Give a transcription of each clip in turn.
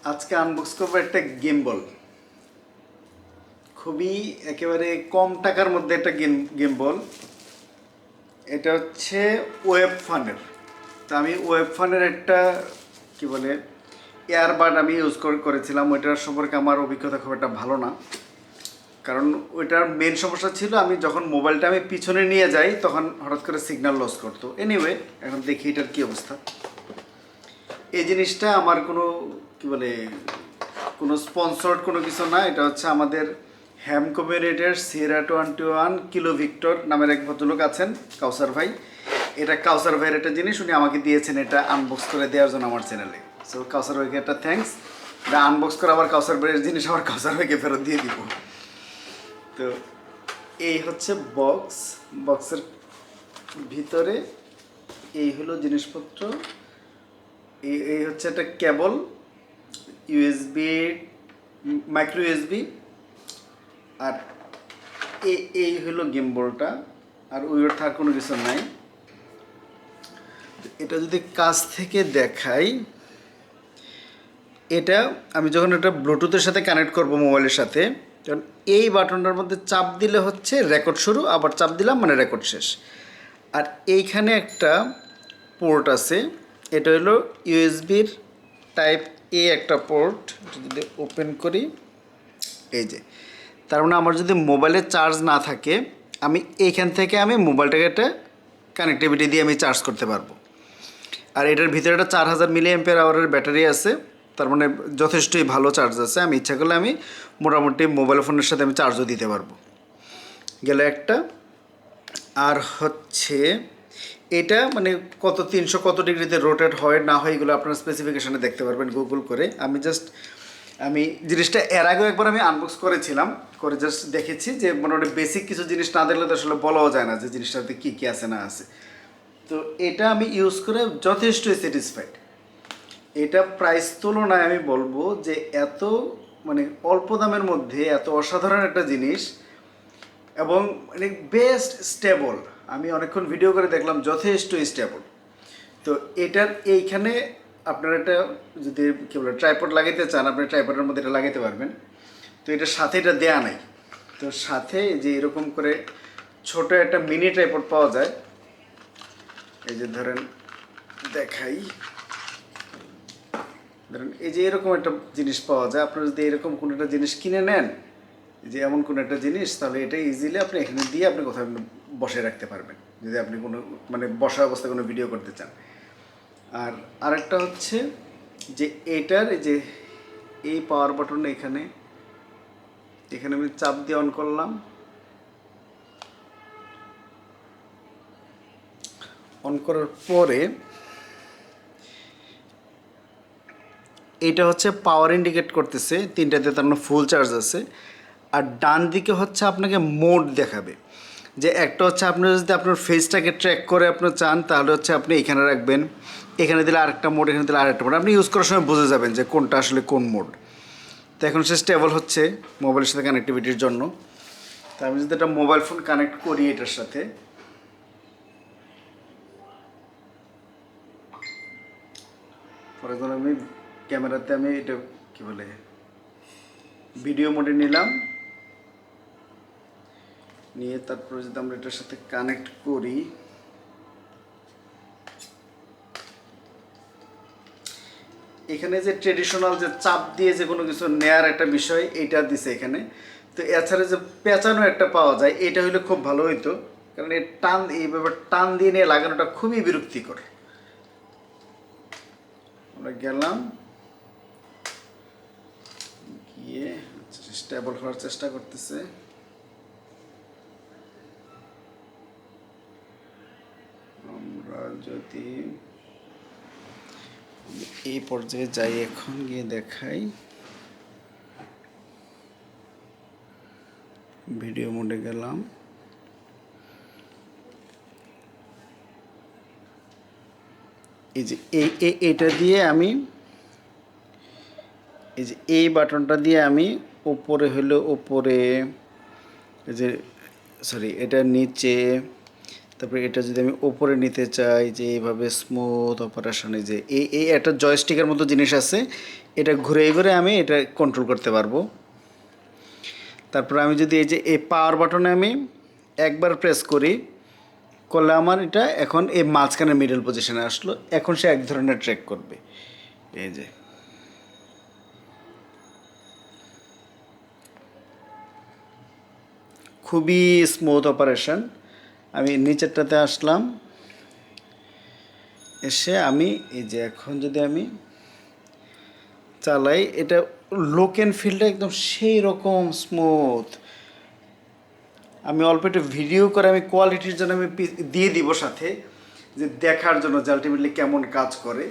আজকে আনবক্স করবো একটা গিম্বল। খুবই একেবারে কম টাকার মধ্যে একটা গিম্বল। এটা হচ্ছে ওয়েবফানের। তো আমি ওয়েবফানের একটা কি বলে এয়ারবাড আমি ইউজ করেছিলাম। ওইটার সম্পর্কে আমার অভিজ্ঞতা খুব একটা ভালো না, কারণ ওইটার মেন সমস্যা ছিল আমি যখন মোবাইলটা আমি পিছনে নিয়ে যাই তখন হঠাৎ করে সিগন্যাল লস করতো। এনিওয়ে, এখন দেখি এটার কী অবস্থা। এই জিনিসটা আমার কোনো কি বলে কোনো স্পন্সর্ড কোনো কিছু না। এটা হচ্ছে আমাদের হ্যাম কমিউনিটির সিয়েরা 21 কিলো ভিক্টর নামের এক ভদ্রলোক আছেন, কাউসার ভাই। এটা কাউসার ভাইয়ের একটা জিনিস, উনি আমাকে দিয়েছেন এটা আনবক্স করে দেওয়ার জন্য আমার চ্যানেলে। সো কাউসার ভাইকে একটা থ্যাঙ্কস। এটা আনবক্স করে আবার কাউসার ভাইয়ের জিনিস আবার কাউসার ভাইকে ফেরত দিয়ে দিব। তো এই হচ্ছে বক্সের ভিতরে এই হলো জিনিসপত্র। এই হচ্ছে একটা কেবল, ইউএসবি, মাইক্রো ইউএসবি। আর এই হলো গিম্বলটা। আর ওই থাকার কোনো কিছু নাই। এটা যদি কাছ থেকে দেখাই, এটা আমি যখন এটা ব্লুটুথের সাথে কানেক্ট করব মোবাইলের সাথে, কারণ এই বাটনটার মধ্যে চাপ দিলে হচ্ছে রেকর্ড শুরু, আবার চাপ দিলাম মানে রেকর্ড শেষ। আর এইখানে একটা পোর্ট আছে, এটা হলো ইউএসবির টাইপ এ একটা পোর্ট। যদি ওপেন করি, এই যে, তার মানে আমার যদি মোবাইলে চার্জ না থাকে আমি এইখান থেকে আমি মোবাইলটাকে একটা কানেক্টিভিটি দিয়ে আমি চার্জ করতে পারবো। আর এটার ভিতরে একটা 4000 mAh ব্যাটারি আছে, তার মানে যথেষ্টই ভালো চার্জ আছে। আমি ইচ্ছা করলে আমি মোটামুটি মোবাইল ফোনের সাথে আমি চার্জও দিতে পারবো। গেলে একটা। আর হচ্ছে এটা মানে কত 300 কত ডিগ্রিতে রোটেট হয় না হয় এগুলো আপনার স্পেসিফিকেশানে দেখতে পারবেন গুগল করে। আমি জিনিসটা এর আগেও একবার আমি আনবক্স করেছিলাম, করে জাস্ট দেখেছি যে মোটামুটি বেসিক কিছু জিনিস না দেখলে তো আসলে বলাও যায় না যে জিনিসটাতে কী কী আছে না আছে। তো এটা আমি ইউজ করে যথেষ্টই স্যাটিসফাইড। এটা প্রাইস তুলনায় আমি বলবো যে এত মানে অল্প দামের মধ্যে এত অসাধারণ একটা জিনিস, এবং মানে বেস্ট স্টেবল। আমি অনেকক্ষণ ভিডিও করে দেখলাম যথেষ্ট স্টেবল। তো এটার এইখানে আপনারা একটা যদি কী বলে ট্রাইপড লাগাইতে চান, আপনি ট্রাইপডের মধ্যে এটা লাগাইতে পারবেন। তো এটার সাথে এটা দেয়া নাই। তো সাথে যে এরকম করে ছোট একটা মিনি ট্রাইপড পাওয়া যায়, এই যে ধরেন দেখাই, ধরেন এই যে এরকম একটা জিনিস পাওয়া যায়। আপনারা যদি এরকম কোনো একটা জিনিস কিনে নেন, যে এমন কোনো একটা জিনিস, তাহলে এটা ইজিলি আপনি এখানে দিয়ে আপনি কোথাও বসে রাখতে পারবেন যদি আপনি কোনো মানে বসা অবস্থায় কোনো ভিডিও করতে চান। আর আরেকটা হচ্ছে যে এটার এই যে এই পাওয়ার বাটন এখানে আমি চাপ দিয়ে অন করলাম। অন করার পরে এইটা হচ্ছে পাওয়ার ইন্ডিকেট করতেছে, তিনটাতে তার ফুল চার্জ আছে। আর ডান দিকে হচ্ছে আপনাকে মোড দেখাবে, যে একটা হচ্ছে আপনার যদি আপনার ফেসটাকে ট্র্যাক করে আপনার চান তাহলে হচ্ছে আপনি এখানে রাখবেন, এখানে দিলে আরেকটা মোড, এখানে দিলে আরেকটা মোড। আপনি ইউজ করার সময় বুঝে যাবেন যে কোনটা আসলে কোন মোড। তো এখন সে স্টেবল হচ্ছে মোবাইলের সাথে কানেক্টিভিটির জন্য। তো আমি যদি একটা মোবাইল ফোন কানেক্ট করি এটার সাথে, ফর এক্সাম্পল আমি ক্যামেরাতে আমি এটা কী বলে ভিডিও মোডে নিলাম, নিয়ে তারপরে যদি আমরা এটার সাথে কানেক্ট করি, এখানে যে ট্রেডিশনাল যে চাপ দিয়ে যে কোনো কিছু নেয়ার একটা বিষয় এইটা দিছে এখানে। তো এছাড়া যে পেঁচানো একটা পাওয়া যায়, এটা হলে খুব ভালো হইতো, কারণ এইভাবে টান দিয়ে নিয়ে লাগানোটা খুবই বিরক্তিকর। আমরা গেলাম, গিয়ে স্টেবল হওয়ার চেষ্টা করতেছে। আমরা যদি এই পর্যায়ে যাই, এখন গিয়ে দেখাই, ভিডিও মোডে গেলাম, এই যে এটা দিয়ে আমি এই যে এই বাটনটা দিয়ে আমি উপরে হলো উপরে, এই যে সরি এটা নিচে, তারপরে এটা যদি আমি উপরে নিতে চাই যে এইভাবে স্মুথ অপারেশনে যে এই একটা জয়স্টিকের মতো জিনিস আছে, এটা ঘুরে ঘুরে আমি এটা কন্ট্রোল করতে পারবো। তারপরে আমি যদি এই যে এই পাওয়ার বাটনে আমি একবার প্রেস করলে আমার এটা এখন এই মাঝখানে মিডল পজিশনে আসলো। এখন সে এক ধরনের ট্র্যাক করবে। এই যে খুবই স্মুথ অপারেশন। আমি নিচেরটাতে আসলাম, এসে আমি এই যে এখন যদি আমি চালাই, এটা লুক অ্যান্ড ফিলটা একদম সেই রকম স্মুথ। আমি অল্প একটু ভিডিও করে আমি কোয়ালিটির জন্য আমি দিয়ে দিব সাথে, যে দেখার জন্য যে আলটিমেটলি কেমন কাজ করে।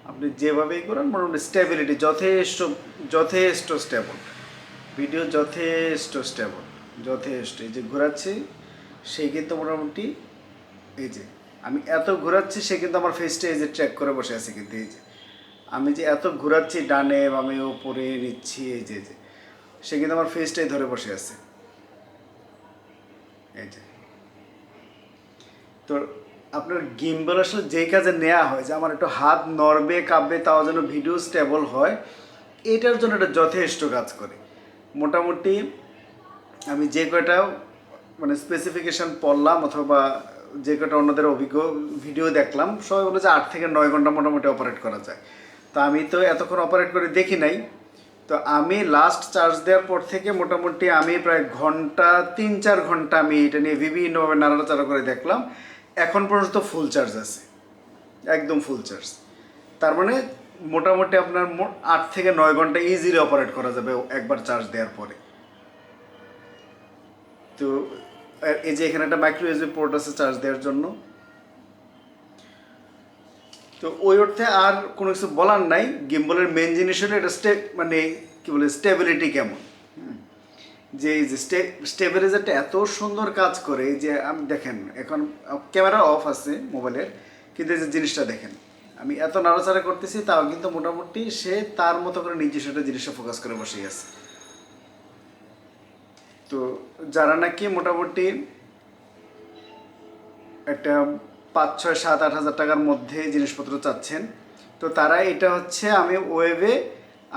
আপনি যেভাবেই করেন মোটামুটি স্টেবিলিটি যথেষ্ট স্টেবল, ভিডিও যথেষ্ট। এই যে ঘোরাচ্ছি সে কিন্তু মোটামুটি এই যে আমি এত ঘোরাচ্ছি, সে কিন্তু আমার ফেসটা এই যে ট্র্যাক করে বসে আছে। কিন্তু এই যে আমি যে এত ঘোরাচ্ছি ডানে বামে ওপরে নিচ্ছি, এই যে সে কিন্তু আমার ফেসটাই ধরে বসে আছে। এই যে তো আপনার গিম্বল আসলে যেই কাজে নেওয়া হয়, যে আমার একটু হাত নড়বে কাঁপবে তাও যেন ভিডিও স্টেবল হয়, এটার জন্য এটা যথেষ্ট কাজ করে। মোটামুটি আমি যে কয়টা মানে স্পেসিফিকেশান পড়লাম অথবা যে কয়টা অন্যদের অভিজ্ঞ ভিডিও দেখলাম, সবাই বলে যে 8 থেকে 9 ঘন্টা মোটামুটি অপারেট করা যায়। তো আমি তো এতক্ষণ অপারেট করে দেখি নাই। তো আমি লাস্ট চার্জ দেওয়ার পর থেকে মোটামুটি আমি প্রায় ঘন্টা 3-4 ঘন্টা আমি এটা নিয়ে বিভিন্নভাবে নাড়াচাড়া করে দেখলাম। এখন পর্যন্ত ফুল চার্জ আছে, একদম ফুল চার্জ। তার মানে মোটামুটি আপনার 8 থেকে 9 ঘন্টা ইজিলি অপারেট করা যাবে একবার চার্জ দেওয়ার পরে। তো এই যে এখানে একটা মাইক্রো ইউএসবি পোর্ট আছে চার্জ দেওয়ার জন্য। তো ওই অর্থে আর কোনো কিছু বলার নাই। গিম্বলের মেন জিনিস হলো এটা মানে কী বলে স্টেবিলিটি কেমন, যে এই যে স্টেবিলাইজারটা এত সুন্দর কাজ করে যে আমি দেখেন এখন ক্যামেরা অফ আছে মোবাইলের, কিন্তু এই যে জিনিসটা দেখেন আমি এত নাড়াচাড়া করতেছি তাও কিন্তু মোটামুটি সে তার মতো করে নিজস্ব একটা জিনিসটা ফোকাস করে বসে আছে। তো যারা নাকি মোটামুটি একটা 5, 6, 7, 8 হাজার টাকার মধ্যে জিনিসপত্র চাচ্ছেন, তো তারা এটা হচ্ছে আমি ওয়েবে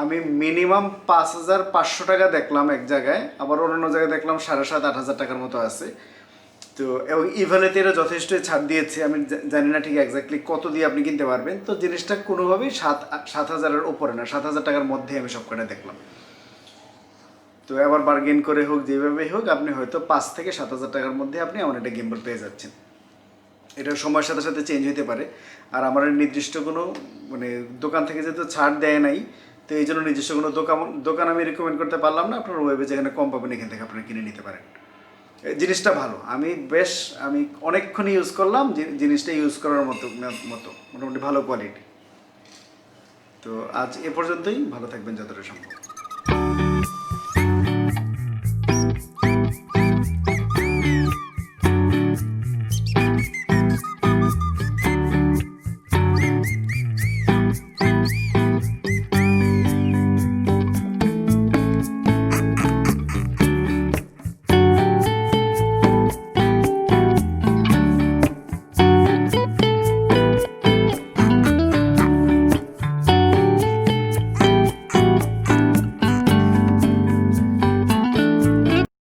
আমি মিনিমাম 5,500 টাকা দেখলাম এক জায়গায়, আবার অন্য জায়গায় দেখলাম 7,500-8,000 টাকার মতো আছে। তো এবং ইভেলেতে এরা যথেষ্ট ছাড় দিয়েছে। আমি জানি না ঠিক এক্স্যাক্টলি কত দিয়ে আপনি কিনতে পারবেন। তো জিনিসটা কোনোভাবেই 7,000-এর ওপরে না, 7,000 টাকার মধ্যে আমি সব কটা দেখলাম। তো আবার বার্গেন করে হোক যেভাবেই হোক আপনি হয়তো 5,000-7,000 টাকার মধ্যে আপনি এমন একটা গিম্বল পেয়ে যাচ্ছেন। এটা সময়ের সাথে সাথে চেঞ্জ হতে পারে। আর আমার নির্দিষ্ট কোনো মানে দোকান থেকে যেহেতু ছাড় দেয় নাই, তো এই জন্য নিজস্ব কোনো দোকান আমি রেকমেন্ড করতে পারলাম না। আপনার ওয়েবে যেখানে কম পাবেন এখান থেকে আপনারা কিনে নিতে পারেন। জিনিসটা ভালো, আমি অনেকক্ষণ ইউজ করলাম, জিনিসটা ইউজ করার মতো মোটামুটি ভালো কোয়ালিটি। তো আজ এ পর্যন্তই, ভালো থাকবেন যতটা সম্ভব।